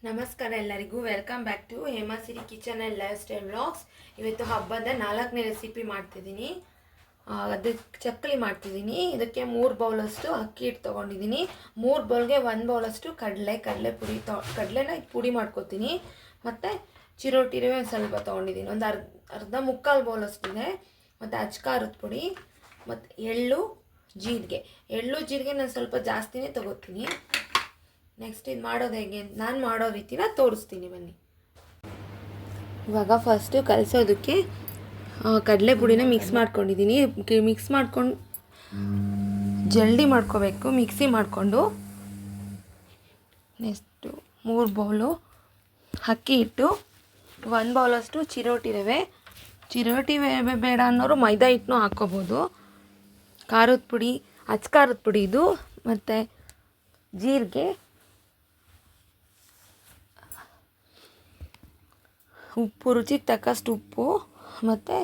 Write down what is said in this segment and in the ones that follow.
ನಮಸ್ಕಾರ ಎಲ್ಲರಿಗೂ, welcome back to Hemasiri kitchen and lifestyle vlogs. ಇವತ್ತು ಹಬ್ಬದ 4ನೇ ರೆಸಿಪಿ ಮಾಡ್ತಿದ್ದೀನಿ. ಅದಕ್ಕೆ ಚಕ್ಕಲಿ ಮಾಡ್ತಿದ್ದೀನಿ. ಇದಕ್ಕೆ 3 ಬೌಲಷ್ಟು ಅಕ್ಕಿ ಹಿಟ್ಟು ತೊಗೊಂಡಿದ್ದೀನಿ. 3 ಬೌಲ್ಗೆ 1 ಬೌಲಷ್ಟು ಕಡಲೆ ಪುಡಿ ಕಡಲೆನ ಪುಡಿ ಮಾಡ್ಕೊತೀನಿ. ಮತ್ತು ಚಿರೋಟಿ ರವೆ ಒಂದು ಸ್ವಲ್ಪ ತೊಗೊಂಡಿದ್ದೀನಿ, ಒಂದು ಅರ್ಧ ಮುಕ್ಕಾಲು ಬೌಲಷ್ಟಿದೆ. ಮತ್ತು ಅಚ್ಕಾರದ ಪುಡಿ ಮತ್ತು ಎಳ್ಳು ಜೀರಿಗೆ ನಾನು ಸ್ವಲ್ಪ ಜಾಸ್ತಿನೇ ತೊಗೋತೀನಿ. ನೆಕ್ಸ್ಟ್ ಇದು ಮಾಡೋದು ಹೇಗೆ ಅಂತ ನಾನು ಮಾಡೋ ರೀತಿನ ತೋರಿಸ್ತೀನಿ, ಬನ್ನಿ. ಇವಾಗ ಫಸ್ಟು ಕಲಸೋದಕ್ಕೆ ಕಡಲೆ ಪುಡಿನ ಮಿಕ್ಸ್ ಮಾಡ್ಕೊಂಡಿದ್ದೀನಿ. ಮಿಕ್ಸ್ ಮಾಡ್ಕೊಂಡು ಜಲ್ದಿ ಮಾಡ್ಕೋಬೇಕು, ಮಿಕ್ಸಿ ಮಾಡಿಕೊಂಡು. ನೆಕ್ಸ್ಟು 3 ಬೌಲು ಅಕ್ಕಿ ಹಿಟ್ಟು, 1 ಬೌಲಷ್ಟು ಚಿರೋಟಿ ರವೆ ಬೇಡ ಅನ್ನೋರು ಮೈದಾ ಹಿಟ್ಟನ್ನು ಹಾಕ್ಕೋಬೋದು. ಖಾರದ ಪುಡಿ, ಅಚ್ಕಾರದ ಪುಡಿ ಇದು, ಮತ್ತು ಜೀರಿಗೆ, ಉಪ್ಪು, ರುಚಿಗೆ ತಕ್ಕಷ್ಟು ಉಪ್ಪು, ಮತ್ತು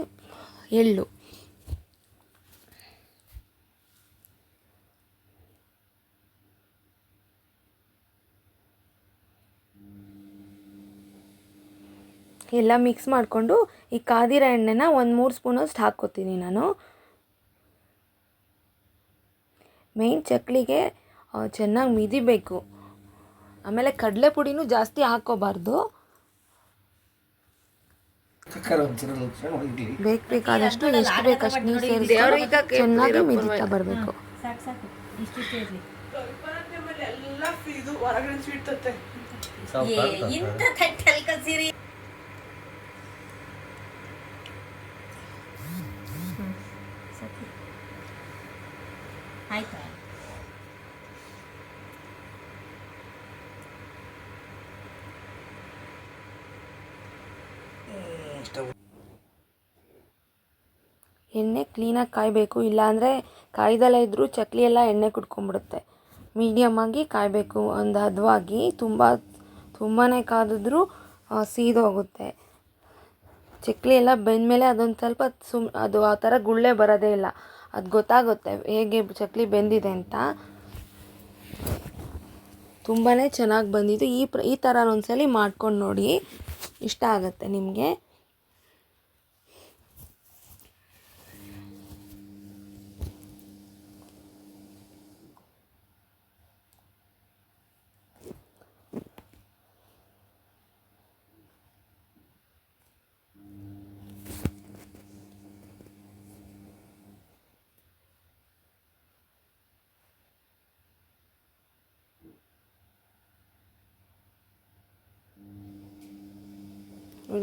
ಎಳ್ಳು. ಎಲ್ಲ ಮಿಕ್ಸ್ ಮಾಡಿಕೊಂಡು ಈ ಕಾದಿರೋ ಎಣ್ಣೆನ ಒಂದು 3 ಸ್ಪೂನಷ್ಟು ಹಾಕ್ಕೋತೀನಿ ನಾನು. ಮೇಯ್ನ್ ಚಕ್ಕಲಿಗೆ ಚೆನ್ನಾಗಿ ಮಿದಿಬೇಕು. ಆಮೇಲೆ ಕಡಲೆ ಪುಡಿನೂ ಜಾಸ್ತಿ ಹಾಕ್ಕೋಬಾರ್ದು. ಬೇಕಾದಷ್ಟು ಎಷ್ಟು ಬೇಕಷ್ಟು ನೀರು ಸೇರಿಸಿ ಚೆನ್ನಾಗಿ ಮಿದಿತಾ ಬರಬೇಕು. ಎಣ್ಣೆ ಕ್ಲೀನಾಗಿ ಕಾಯಬೇಕು, ಇಲ್ಲಾಂದರೆ ಕಾಯ್ದಲ್ಲೇ ಇದ್ದರೂ ಚಕ್ಕಲಿ ಎಲ್ಲ ಎಣ್ಣೆ ಕುಟ್ಕೊಂಡ್ಬಿಡುತ್ತೆ. ಮೀಡಿಯಮ್ಮಾಗಿ ಕಾಯಬೇಕು, ಒಂದು ಹದವಾಗಿ. ತುಂಬಾ ಕಾದಿದ್ರೂ ಸೀದೋಗುತ್ತೆ. ಚಕ್ಕಲಿ ಎಲ್ಲ ಬೆಂದಮೇಲೆ ಅದೊಂದು ಸ್ವಲ್ಪ ಅದು ಆ ಥರ ಗುಳ್ಳೆ ಬರೋದೇ ಇಲ್ಲ. ಅದು ಗೊತ್ತಾಗುತ್ತೆ ಹೇಗೆ ಚಕ್ಕಲಿ ಬೆಂದಿದೆ ಅಂತ. ತುಂಬಾ ಚೆನ್ನಾಗಿ ಬಂದಿದ್ದು. ಈ ಥರ ಒಂದ್ಸಲಿ ಮಾಡ್ಕೊಂಡು ನೋಡಿ, ಇಷ್ಟ ಆಗುತ್ತೆ ನಿಮಗೆ.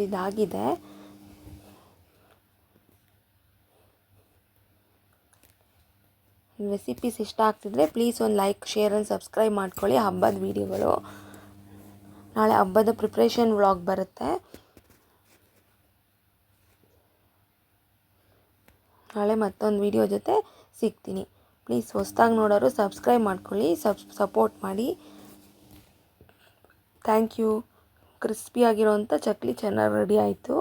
ಇದಾಗಿದೆ. ರೆಸಿಪೀಸ್ ಇಷ್ಟ ಆಗ್ತಿದ್ರೆ ಪ್ಲೀಸ್ ಒಂದು ಲೈಕ್, ಶೇರ್ ಆ್ಯಂಡ್ ಸಬ್ಸ್ಕ್ರೈಬ್ ಮಾಡ್ಕೊಳ್ಳಿ. ಹಬ್ಬದ ವೀಡಿಯೋಗಳು, ನಾಳೆ ಹಬ್ಬದ ಪ್ರಿಪ್ರೇಷನ್ ವ್ಲಾಗ್ ಬರುತ್ತೆ. ನಾಳೆ ಮತ್ತೊಂದು ವಿಡಿಯೋ ಜೊತೆ ಸಿಗ್ತೀನಿ. ಪ್ಲೀಸ್ ಹೊಸ್ದಾಗಿ ನೋಡೋರು ಸಬ್ಸ್ಕ್ರೈಬ್ ಮಾಡ್ಕೊಳ್ಳಿ, ಸಪೋರ್ಟ್ ಮಾಡಿ. Thank you. ಕ್ರಿಸ್ಪಿಯಾಗಿರೋಂಥ ಚಕ್ಕಲಿ ಚೆನ್ನಾಗಿ ರೆಡಿ ಆಯಿತು.